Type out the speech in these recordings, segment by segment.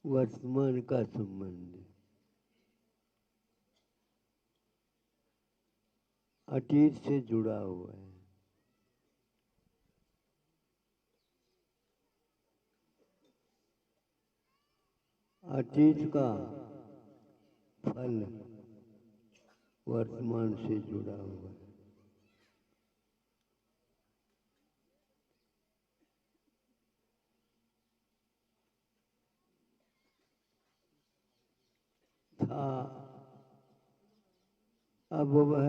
वर्तमान का संबंध अतीत से जुड़ा हुआ है। अतीत का फल वर्तमान से जुड़ा हुआ है। था, अब वह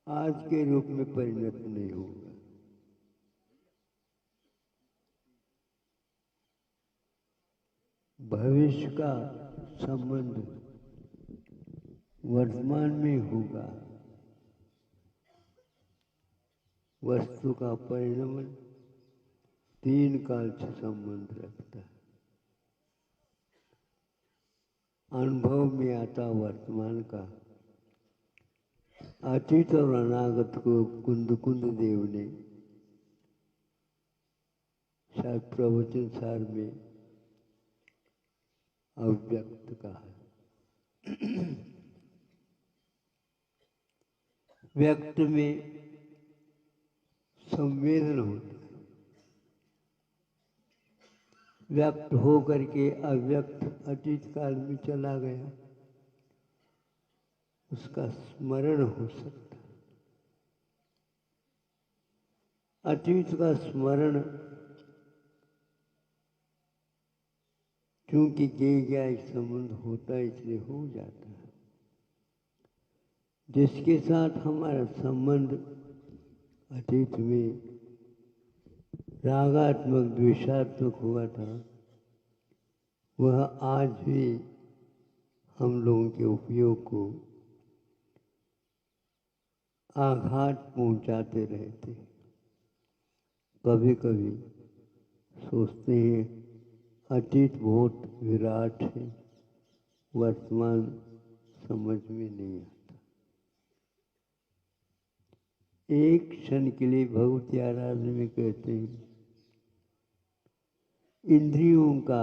आज के रूप में परिणत नहीं होगा। भविष्य का संबंध वर्तमान में होगा। वस्तु का परिणाम तीन काल से संबंध रखता है। अनुभव में आता वर्तमान का। अतीत और अनागत को कुंद कुंद देव ने शायद प्रवचन सार में अव्यक्त कहा है। व्यक्त में संवेदन होता है, व्यक्त हो करके अव्यक्त अतीत काल में चला गया, उसका स्मरण हो सकता है। अतीत का स्मरण क्योंकि ज्ञेय संबंध होता है इसलिए हो जाता है। जिसके साथ हमारा संबंध अतीत में रागात्मक द्वेषात्मक हुआ था, वह आज भी हम लोगों के उपयोग को आघात पहुंचाते रहते। कभी कभी सोचते हैं अतीत बहुत विराट है, वर्तमान समझ में नहीं आता। एक क्षण के लिए भगवती आराधना में कहते हैं इंद्रियों का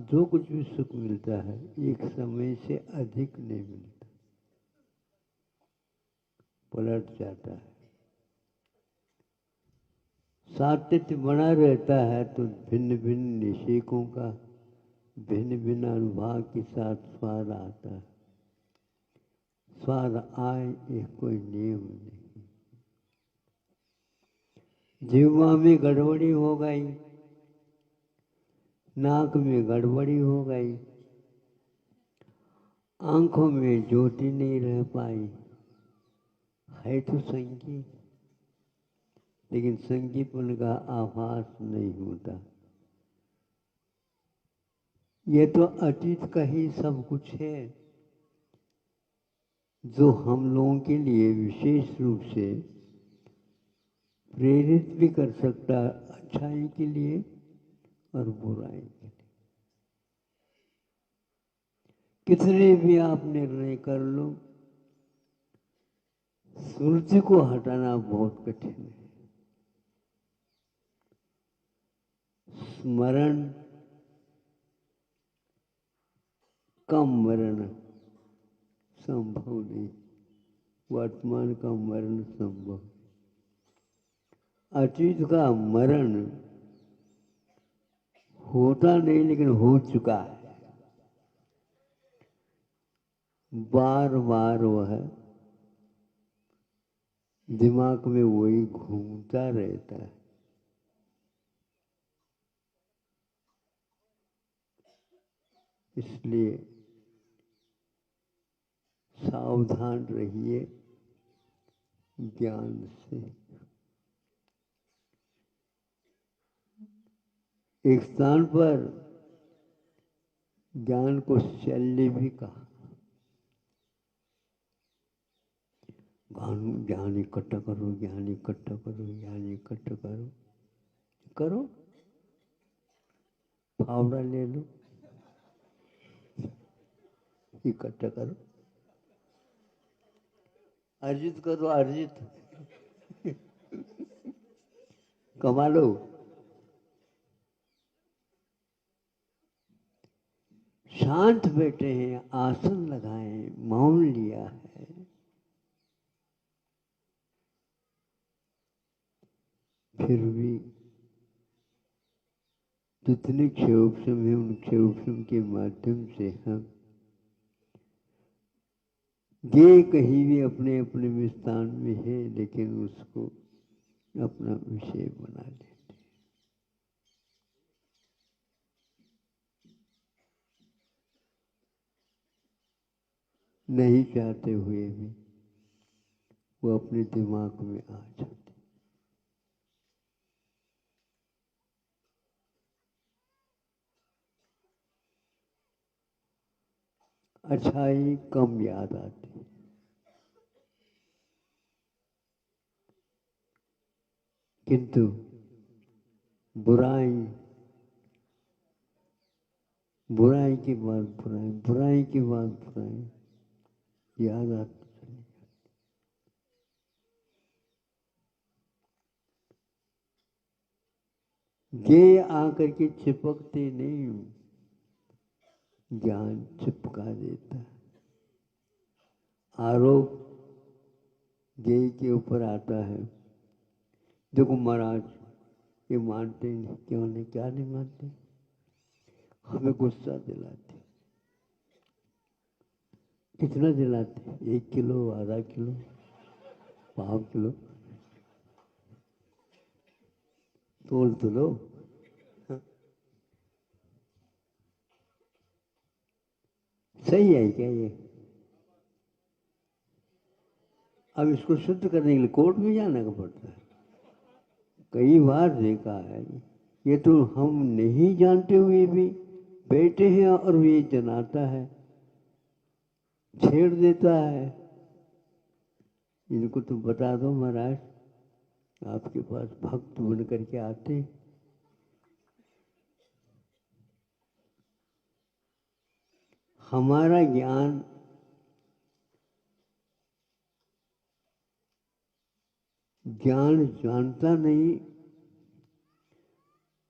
जो कुछ भी सुख मिलता है एक समय से अधिक नहीं मिलता, पलट जाता है। सातत्य बना रहता है तो भिन्न भिन्न निषेकों का भिन्न भिन्न अनुभव के साथ स्वाद आता है। स्वाद आए एक कोई नियम नहीं। जीवा में गड़बड़ी हो गई, नाक में गड़बड़ी हो गई, आंखों में ज्योति नहीं रह पाई, है तो संगीत, लेकिन संगीतपन का आभास नहीं होता। ये तो अतीत का ही सब कुछ है जो हम लोगों के लिए विशेष रूप से प्रेरित भी कर सकता है, अच्छाई के लिए और बुराई के लिए। कितने भी आप निर्णय कर लो, स्मृति को हटाना बहुत कठिन है। स्मरण का मरण संभव नहीं, वर्तमान का मरण संभव। अतीत का मरण होता नहीं लेकिन हो चुका है। बार बार वह दिमाग में वही घूमता रहता है। इसलिए सावधान रहिए ज्ञान से। एक स्थान पर ज्ञान को शल्य भी कहा। ज्ञान इकट्ठा करो, ज्ञान इकट्ठा करो, ज्ञान इकट्ठा करो। करो, फावड़ा ले लो, इकट्ठा करो, अर्जित करो, अर्जित कमा लो। शांत बैठे हैं, आसन लगाए, मौन लिया है, फिर भी जितने क्षयोपम है उन क्षयोपम के माध्यम से हम ये कहीं भी अपने अपने स्थान में है, लेकिन उसको अपना विषय बना लेते। नहीं चाहते हुए भी वो अपने दिमाग में आ जाते। अच्छाई कम याद आती, किंतु बुराई बुराई के बाद बुराई, बुराई के बाद बुराई याद आती चली जाती। ये आकर के चिपकते नहीं, ज्ञान चिपका देता है। आरोप गेय के ऊपर आता है, देखो महाराज ये मानते नहीं, क्यों नहीं, क्या नहीं मानते, हमें गुस्सा दिलाते। कितना दिलाते? 1 किलो, आधा किलो, 5 किलो, तोल तो लो। सही है क्या ये? अब इसको शुद्ध करने के लिए कोर्ट में जाना का पड़ता है। कई बार देखा है, ये तो हम नहीं जानते हुए भी बैठे हैं और ये जनाता है, छेड़ देता है। इनको तो बता दो महाराज, आपके पास भक्त बन करके आते। हमारा ज्ञान ज्ञान जानता नहीं,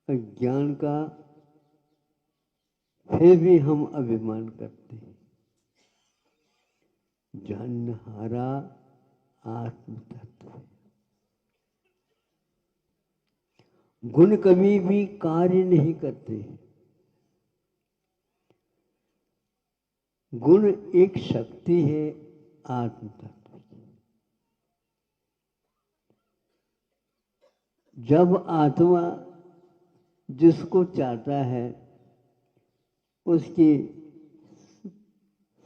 ज्ञान का फिर भी हम अभिमान करते हैं। जानहारा आत्म तत्व है। गुण कभी भी कार्य नहीं करते। गुण एक शक्ति है आत्म तत्व की। जब आत्मा जिसको चाहता है उसके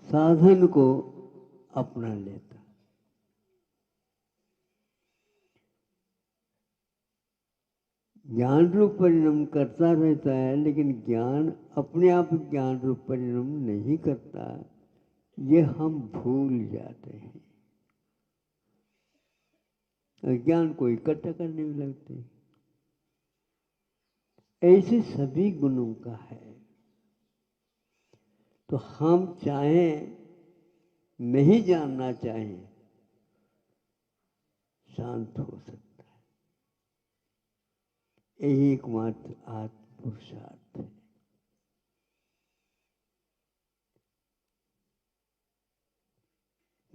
साधन को अपना लेता, ज्ञान रूप परिणाम करता रहता है, लेकिन ज्ञान अपने आप ज्ञान रूप परिणाम नहीं करता, ये हम भूल जाते हैं। ज्ञान को इकट्ठा करने में लगते हैं। ऐसे सभी गुणों का है। तो हम चाहें नहीं जानना चाहें, शांत हो सकता है। यही एकमात्र आत्म पुरुषार्थ है।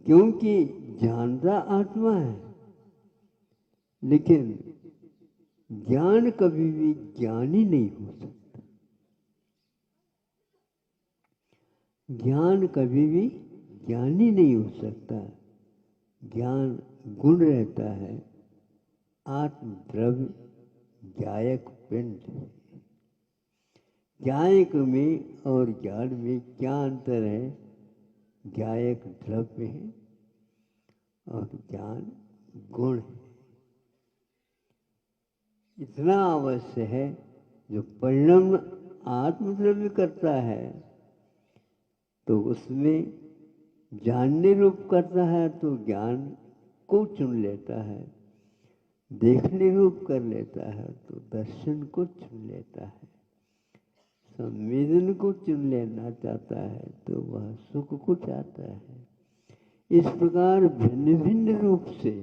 क्योंकि जानता आत्मा है, लेकिन ज्ञान कभी भी ज्ञानी नहीं हो सकता। ज्ञान कभी भी ज्ञानी नहीं हो सकता। ज्ञान गुण रहता है, आत्म द्रव्य ज्ञायक पिंड। ज्ञायक में और ज्ञान में क्या अंतर है? ज्ञायक द्रव्य है और ज्ञान गुण है। इतना अवश्य है, जो परिणाम आत्मद्रव्य करता है तो उसमें जानने रूप करता है तो ज्ञान को चुन लेता है, देखने रूप कर लेता है तो दर्शन को चुन लेता है, संवेदन को चुन लेना चाहता है तो वह सुख को चाहता है। इस प्रकार भिन्न भिन्न रूप से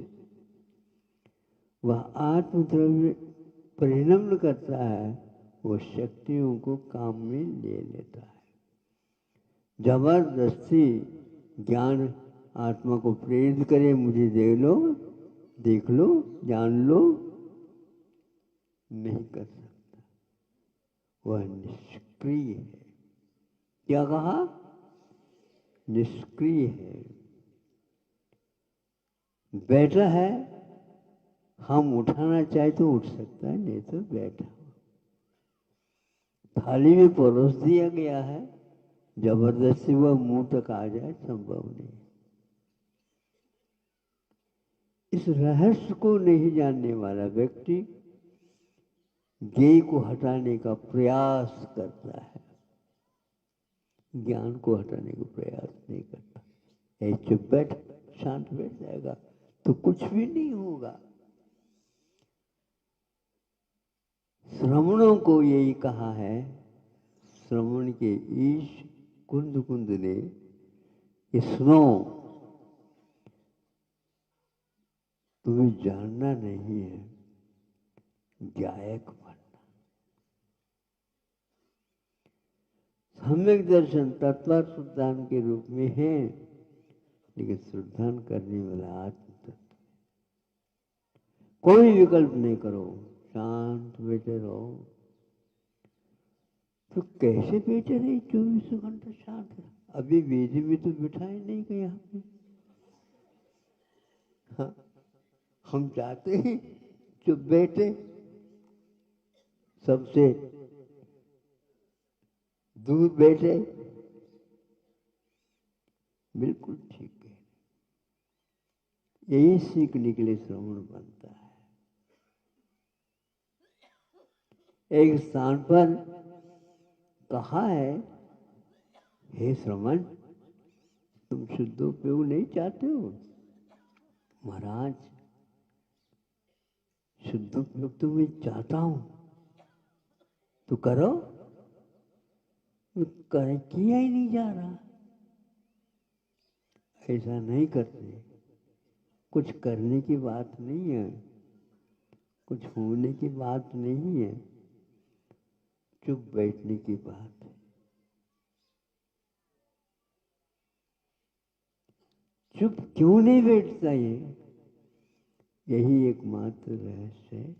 वह आत्मद्रव्य परिणम्य करता है, वो शक्तियों को काम में ले लेता है। जबरदस्ती ज्ञान आत्मा को प्रेरित करे, मुझे देख लो, जान लो, नहीं कर सकता। वह निष्क्रिय है। क्या कहा? निष्क्रिय है। बैठा है, हम उठाना चाहे तो उठ सकता है, नहीं तो बैठा। थाली में परोस दिया गया है, जबरदस्ती वह मुंह तक आ जाए संभव नहीं। इस रहस्य को नहीं जानने वाला व्यक्ति ज्ञेय को हटाने का प्रयास करता है, ज्ञान को हटाने का प्रयास नहीं करता। चुप बैठ, शांत बैठ जाएगा तो कुछ भी नहीं होगा। श्रमणों को यही कहा है, श्रवण के ईश कुंद कुंद ने, सुनो, तुम्हें जानना नहीं है, गायक बनना। सम्यक दर्शन तत्व शुद्धान के रूप में है, लेकिन शुद्धान करने वाला आत्म तत्व। कोई विकल्प नहीं करो, शांत बैठे रहो। तो कैसे बैठे रहे 24 घंटा शांत? अभी वेदी में तो बिठाए नहीं गए यहाँ पे। हाँ, हम चाहते हैं चुप बैठे, सबसे दूर बैठे। बिल्कुल ठीक है, यही सीखने के लिए श्रवण बनता है। एक स्थान पर कहा है, हे श्रवण, तुम शुद्धोपयोग नहीं चाहते हो? महाराज, शुद्धोपयोग तो मैं चाहता हूं, तो करो। किया ही नहीं जा रहा। ऐसा नहीं करते। कुछ करने की बात नहीं है, कुछ होने की बात नहीं है, चुप बैठने की बात है। चुप क्यों नहीं बैठता ये? यही एकमात्र रहस्य है।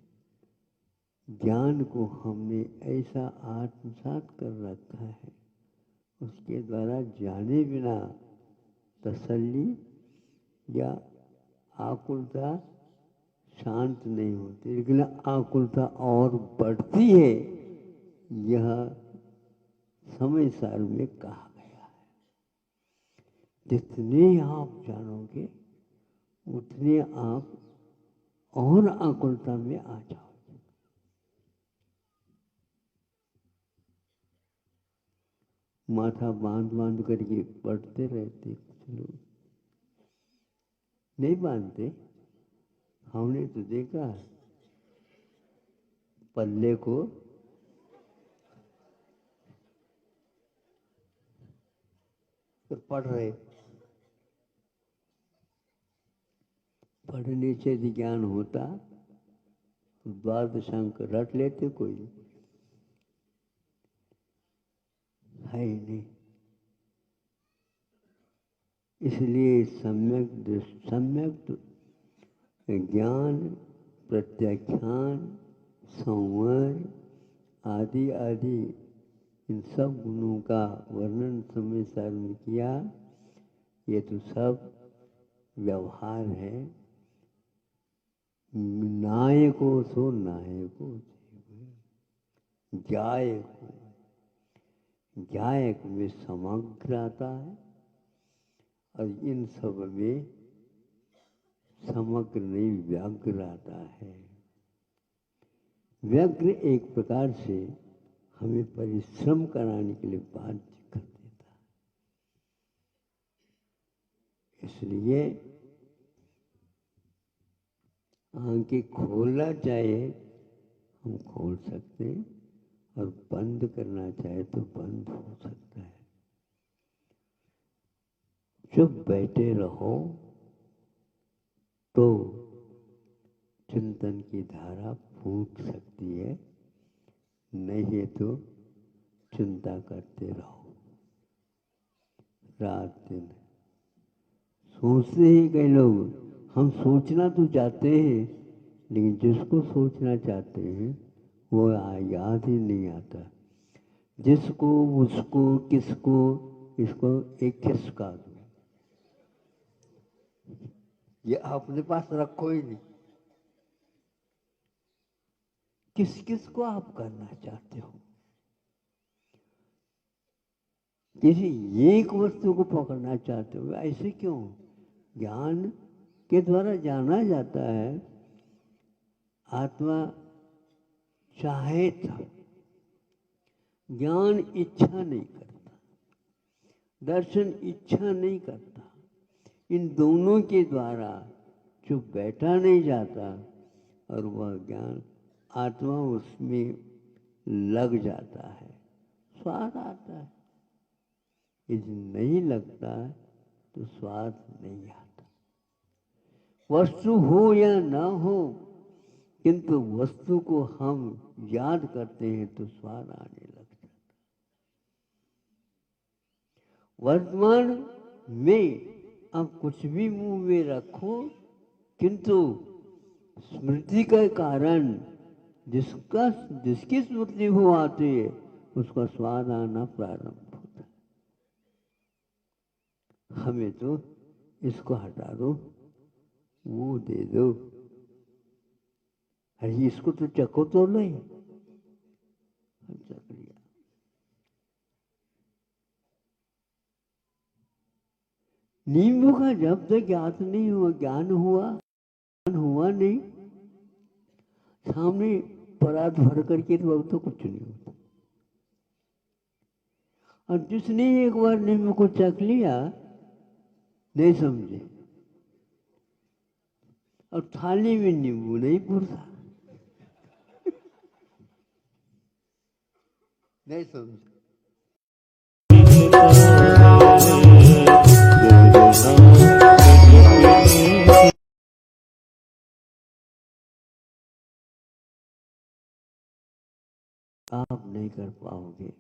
ज्ञान को हमने ऐसा आत्मसात कर रखा है, उसके द्वारा जाने बिना तसल्ली या आकुलता शांत नहीं होती, लेकिन आकुलता और बढ़ती है। यह समय सार में कहा गया है। जितने आप जानोगे उतने आप और आकुलता में आ जाओगे। माथा बांध बांध करके पढ़ते रहते कुछ लोग, नहीं बांधते। हमने तो देखा पल्ले को तो पढ़ रहे, पढ़ने से यदि ज्ञान होता तो द्वादशांक रट लेते, कोई है ही नहीं। इसलिए सम्यक ज्ञान, प्रत्याख्यान, संवर आदि आदि इन सब गुणों का वर्णन समय सार में किया। ये तो सब व्यवहार है। नायको सो नायको, गायक में समग्र आता है, और इन सब में समग्र नहीं व्याग्र आता है। व्याग्र एक प्रकार से हमें परिश्रम कराने के लिए बाध्य कर देता है। इसलिए आंखें खोलना चाहे हम खोल सकते हैं, और बंद करना चाहे तो बंद हो सकता है। चुप बैठे रहो तो चिंतन की धारा फूट सकती है, नहीं तो चिंता करते रहो। रात दिन सोचते ही कई लोग। हम सोचना तो चाहते हैं, लेकिन जिसको सोचना चाहते हैं वो याद ही नहीं आता। जिसको, उसको, किसको, इसको एक किसका दो, ये अपने पास रखो ही नहीं। किस किस को आप करना चाहते हो? किसी एक वस्तु को पकड़ना चाहते हो, ऐसे क्यों? ज्ञान के द्वारा जाना जाता है। आत्मा चाहे था, ज्ञान इच्छा नहीं करता, दर्शन इच्छा नहीं करता। इन दोनों के द्वारा जो बैठा नहीं जाता और वह ज्ञान आत्मा उसमें लग जाता है, स्वाद आता है। यदि नहीं लगता तो स्वाद नहीं आता। वस्तु हो या ना हो, किंतु वस्तु को हम याद करते हैं तो स्वाद आने लग जाता। वर्तमान में आप कुछ भी मुंह में रखो, किंतु स्मृति के कारण जिसकी स्मृति हो आती है उसका स्वाद आना प्रारंभ होता है। हमें तो इसको हटा दो, वो दे दो, अरे इसको तो चखो तो नहीं, हम चख लिया। नींबू का जब तक ज्ञात नहीं हुआ, ज्ञान हुआ नहीं, सामने परात भर करके तो कुछ नहीं होता। और जिसने एक बार नींबू को चख लिया, नहीं समझे, और थाली में नींबू नहीं पुरता, नहीं समझे। आप नहीं कर पाओगे।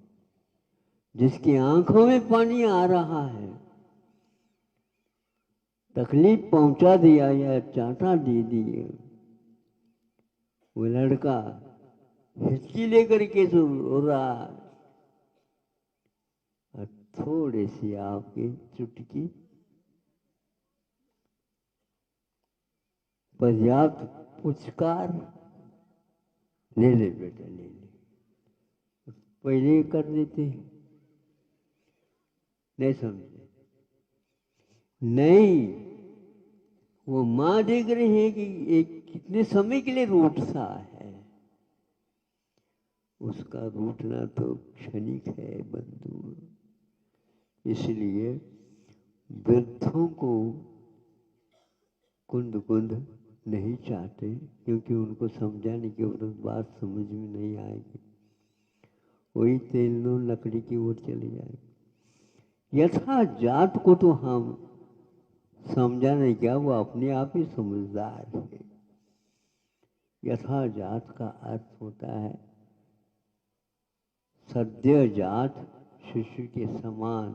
जिसकी आंखों में पानी आ रहा है, तकलीफ पहुंचा दिया या चांटा दे दिए, वो लड़का हिचकी लेकर के जो रो रहा है, और थोड़ी सी आपकी चुटकी पर्याप्त पुचकार, ले ले बेटा ले ले, पहले ही कर देते, नहीं समझे। नहीं, वो माँ देख रही है कि एक कितने समय के लिए रूठ सा है, उसका रूठना तो क्षणिक है बंधु। इसलिए वृद्धों को कुंद कुंद नहीं चाहते, क्योंकि उनको समझाने की बात समझ में नहीं आएगी, वही तेल लो लकड़ी की ओर चली जाएगी। यथा जात को तो हम समझा नहीं, क्या वो अपने आप ही समझदार है। यथा जात का अर्थ होता है सद्य जात शिशु के समान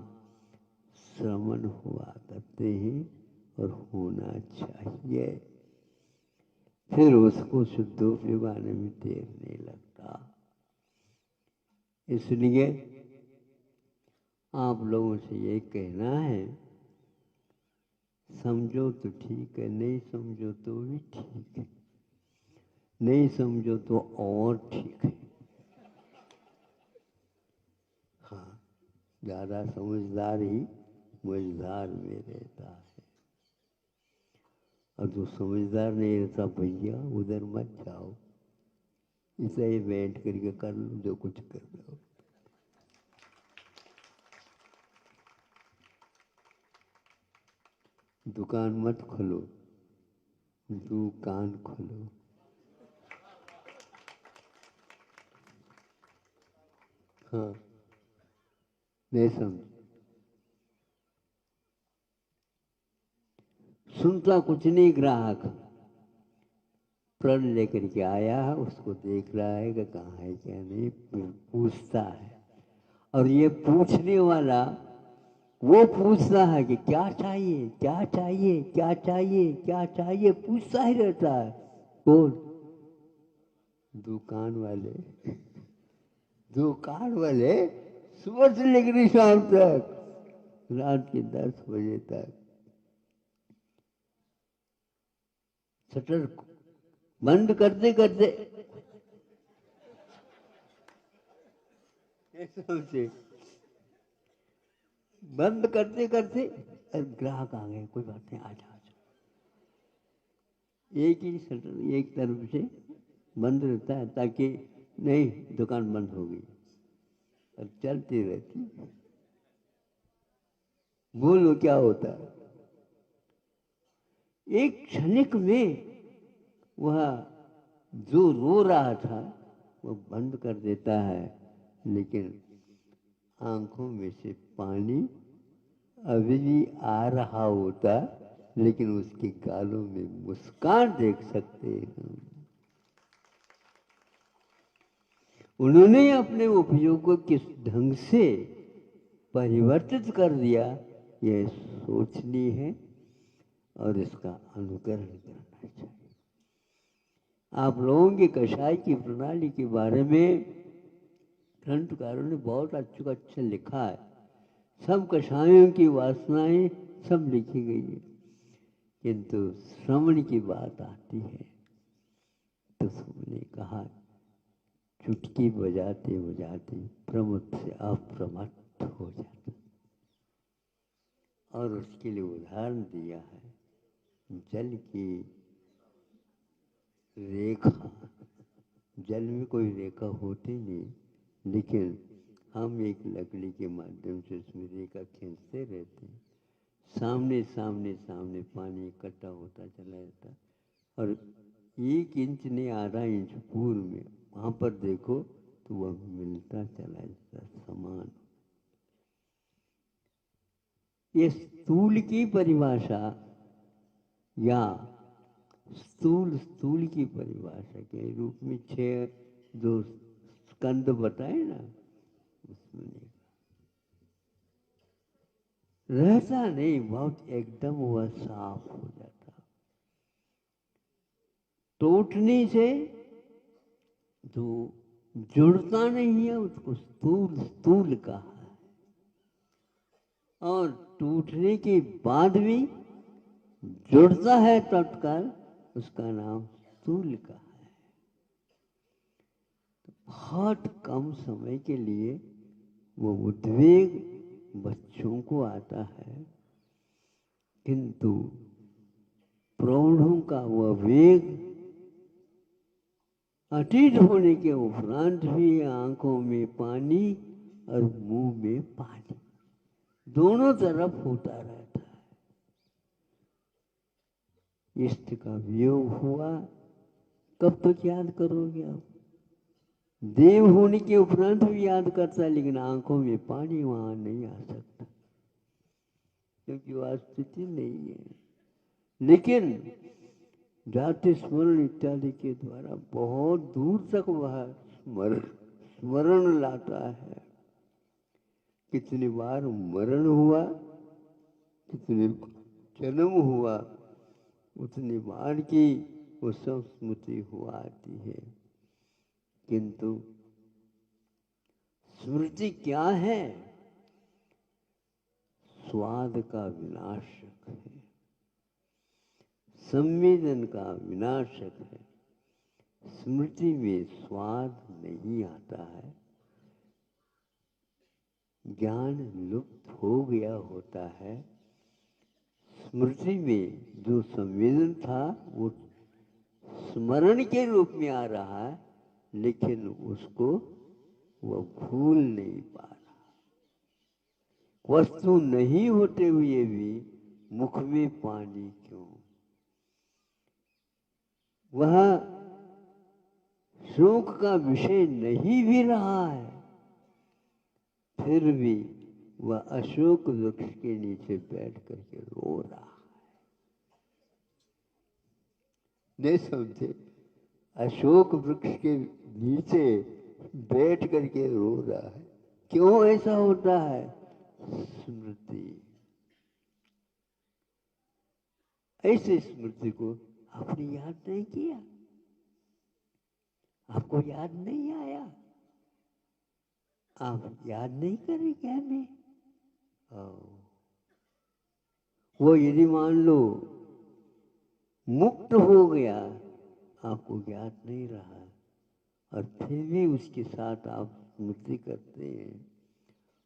श्रवण हुआ करते हैं और होना चाहिए, फिर उसको शुद्धोपयोग आने में देर नहीं लगता। इसलिए आप लोगों से ये कहना है, समझो तो ठीक है, नहीं समझो तो भी ठीक है, नहीं समझो तो और ठीक है। हाँ, ज्यादा समझदार ही मझदार में रहता है, और जो समझदार नहीं रहता भैया उधर मत जाओ, इसे ही बैठ करके कर लो जो कुछ कर लो। दुकान मत खोलो, दुकान खोलो। हाँ, नहीं समझ, सुनता कुछ नहीं ग्राहक, प्रण लेकर के आया है, उसको देख रहा है कि कहाँ है क्या नहीं, पूछता है। और ये पूछने वाला वो पूछता है कि क्या चाहिए, क्या चाहिए, क्या चाहिए, क्या चाहिए, पूछता ही रहता है। कौन? दुकान वाले। दुकान वाले सुबह से लेकर शाम तक, रात के 10 बजे तक शटर बंद करते करते समझे, बंद करते करते ग्राहक आ गए, कोई बात नहीं, आ जा। एक ही शटर एक तरफ से बंद रहता है ताकि नहीं दुकान बंद हो गई, और चलती रहती। बोलो क्या होता है? एक क्षणिक में वह जो रो रहा था वो बंद कर देता है, लेकिन आंखों में से पानी अभी भी आ रहा होता, लेकिन उसके गालों में मुस्कान देख सकते हैं। उन्होंने अपने उपयोग को किस ढंग से परिवर्तित कर दिया, यह सोचनी है और इसका अनुकरण करना चाहिए। आप लोगों की कषाय की प्रणाली के बारे में ग्रंथकारों ने बहुत अच्छा लिखा है। सब कषायों की वासनाएं सब लिखी गई है, किंतु श्रवण की बात आती है तो सबने कहा चुटकी बजाते बजाते प्रमुख से अप्रमत्त हो जाता, और उसके लिए उदाहरण दिया है जल की रेखा। जल में कोई रेखा होती नहीं, लेकिन हम एक लकड़ी के माध्यम से उसमें रेखा खींचते रहते हैं। सामने सामने सामने पानी इकट्ठा होता चला जाता, और 1 इंच नहीं आधा इंच पूर्व में वहां पर देखो तो वह मिलता चला जाता समान। ये स्थूल की परिभाषा या स्थूल की परिभाषा के रूप में 6 जो स्कंद बताए ना, उसमें रहता नहीं, बहुत एकदम वह साफ हो जाता। टूटने से जो जुड़ता नहीं है उसको स्थूल स्थूल कहा है, और टूटने के बाद भी जुड़ता है तत्काल, उसका नाम स्थूल का है। बहुत कम समय के लिए वो उद्वेग बच्चों को आता है, किंतु प्रौढ़ों का वह वेग अतीत होने के उपरांत भी आंखों में पानी और मुंह में पानी दोनों तरफ होता रहता है। इष्ट का वियोग हुआ कब तक याद करोगे आप? देव होने के उपरांत भी याद करता है, लेकिन आंखों में पानी वहां नहीं आ सकता, क्योंकि वह स्थिति नहीं है। लेकिन जाति स्मरण इत्यादि के द्वारा बहुत दूर तक वह स्मरण लाता है। कितनी बार मरण हुआ, कितनी जन्म हुआ, उतनी बार की वो सब स्मृति हुआ आती है। किंतु स्मृति क्या है? स्वाद का विनाशक है, संवेदन का विनाशक है। स्मृति में स्वाद नहीं आता है, ज्ञान लुप्त हो गया होता है। स्मृति में जो संवेदन था वो स्मरण के रूप में आ रहा है, लेकिन उसको वह भूल नहीं पा रहा। वस्तु नहीं होते हुए भी मुख में पानी क्यों? वह शोक का विषय नहीं भी रहा है, फिर भी वह अशोक वृक्ष के नीचे बैठ करके रो रहा है। नहीं समझे? अशोक वृक्ष के नीचे बैठ करके रो रहा है। क्यों ऐसा होता है? स्मृति। ऐसे स्मृति को आपने याद नहीं किया, आपको याद नहीं आया, आप याद नहीं करे क्या में? वो यदि मान लो मुक्त हो गया, आपको याद नहीं रहा, और फिर भी उसके साथ आप स्मृति करते हैं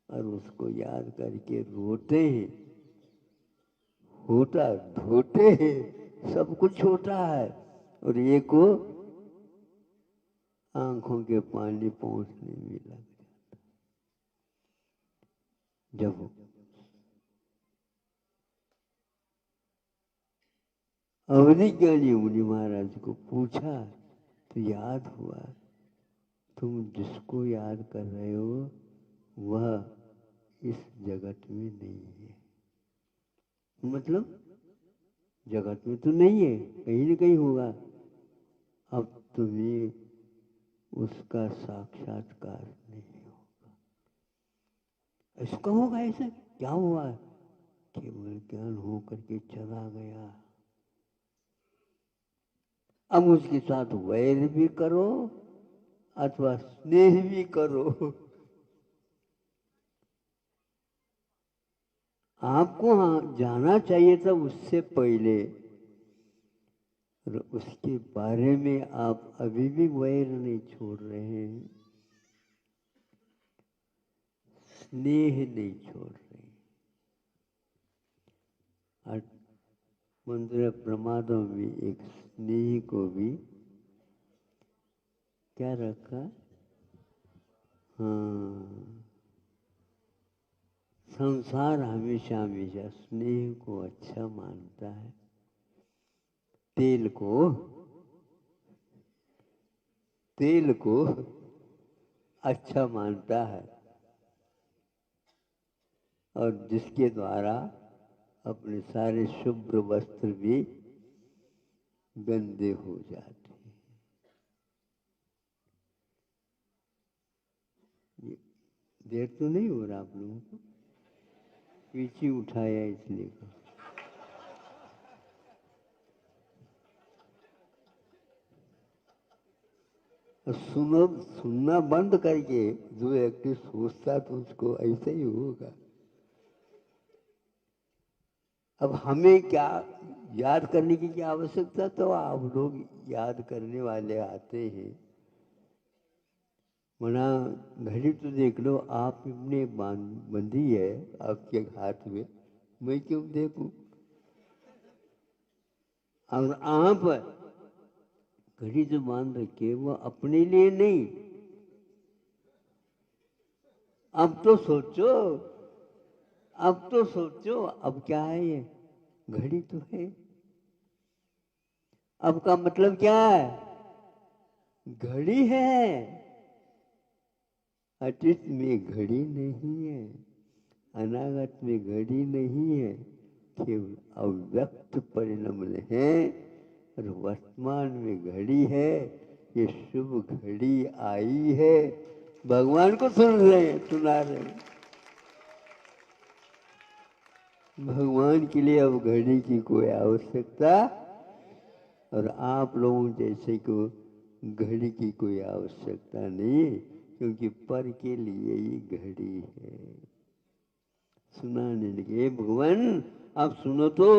और उसको याद करके रोते हैं, होता धोते हैं, सब कुछ होता है, और ये को आंखों के पानी पहुंचने में लग जाता। जब अवधि ज्ञानी मुनि महाराज को पूछा तो याद हुआ, तुम जिसको याद कर रहे हो वह इस जगत में नहीं है। मतलब जगत में तो नहीं है, कहीं न कहीं होगा, अब तुम्हें उसका साक्षात्कार नहीं होगा। इसका होगा ऐसा क्या हुआ? केवल ज्ञान हो करके चला गया। अब उसके साथ वैर भी करो अथवा स्नेह भी करो, आपको जाना चाहिए था उससे पहले, और उसके बारे में आप अभी भी वैर नहीं छोड़ रहे हैं, स्नेह नहीं छोड़ रहे। और मंत्र प्रमादों में एक स्नेह को भी क्या रखा? हाँ, संसार हमेशा हमेशा स्नेह को अच्छा मानता है, तेल को अच्छा मानता है, और जिसके द्वारा अपने सारे शुभ्र वस्त्र भी गंदे हो जाते हैं। देर तो नहीं हो रहा आप लोगों को? पीछे उठाया इसलिए। सुनना बंद करके जो व्यक्ति सोचता तो उसको ऐसा ही होगा। अब हमें क्या याद करने की क्या आवश्यकता? तो आप लोग याद करने वाले आते हैं, मना घड़ी तो देख लो, आपने बंधी है आपके हाथ में, मैं क्यों देखूं? और आप घड़ी जो बांध रखे वो अपने लिए नहीं। अब तो सोचो, अब क्या है ये? घड़ी तो है। अब का मतलब क्या है? घड़ी है, अतीत में घड़ी नहीं है, अनागत में घड़ी नहीं है, केवल अव्यक्त परिणाम है, और वर्तमान में घड़ी है। ये शुभ घड़ी आई है, भगवान को सुना रहे हैं। भगवान के लिए अब घड़ी की कोई आवश्यकता, और आप लोगों जैसे को घड़ी की कोई आवश्यकता नहीं, क्योंकि पर के लिए ही घड़ी है। सुनाने लगे, भगवान आप सुनो तो,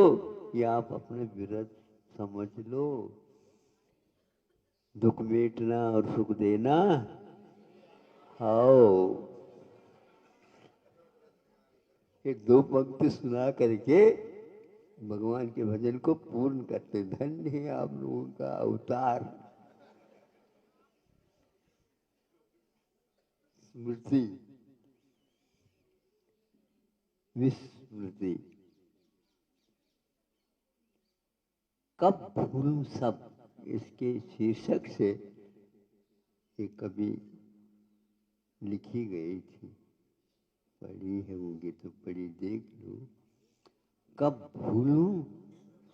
ये आप अपने विरत समझ लो, दुख मेटना और सुख देना। आओ, ये दो पंक्ति सुना करके भगवान के भजन को पूर्ण करते। धन्य है आप लोगों का अवतार। स्मृति, विस्मृति, कब भूलूं सब, इसके शीर्षक से एक कवि लिखी गई थी, पढ़ी है होगी तो पढ़ी देख लो। कब भूलूं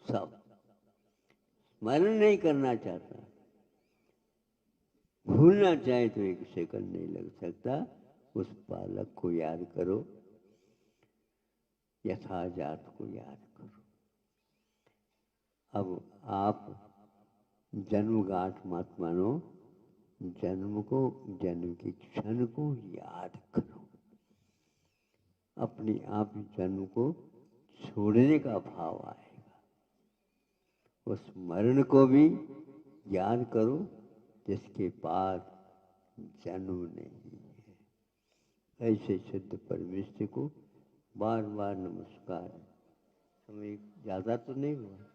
सब, स्मरण नहीं करना चाहता, भूलना चाहे तो एक सेकंड नहीं लग सकता। उस बालक को याद करो यथाजात को याद करो। अब आप जन्म गांठ मत मानो, जन्म को, जन्म के क्षण को याद करो। अपने आप जन्म को छोड़ने का भाव आएगा। उस मरण को भी याद करो जिसके बाद जन्म नहीं है। ऐसे शुद्ध परमेश्वर को बार बार नमस्कार। समय ज़्यादा तो नहीं हुआ।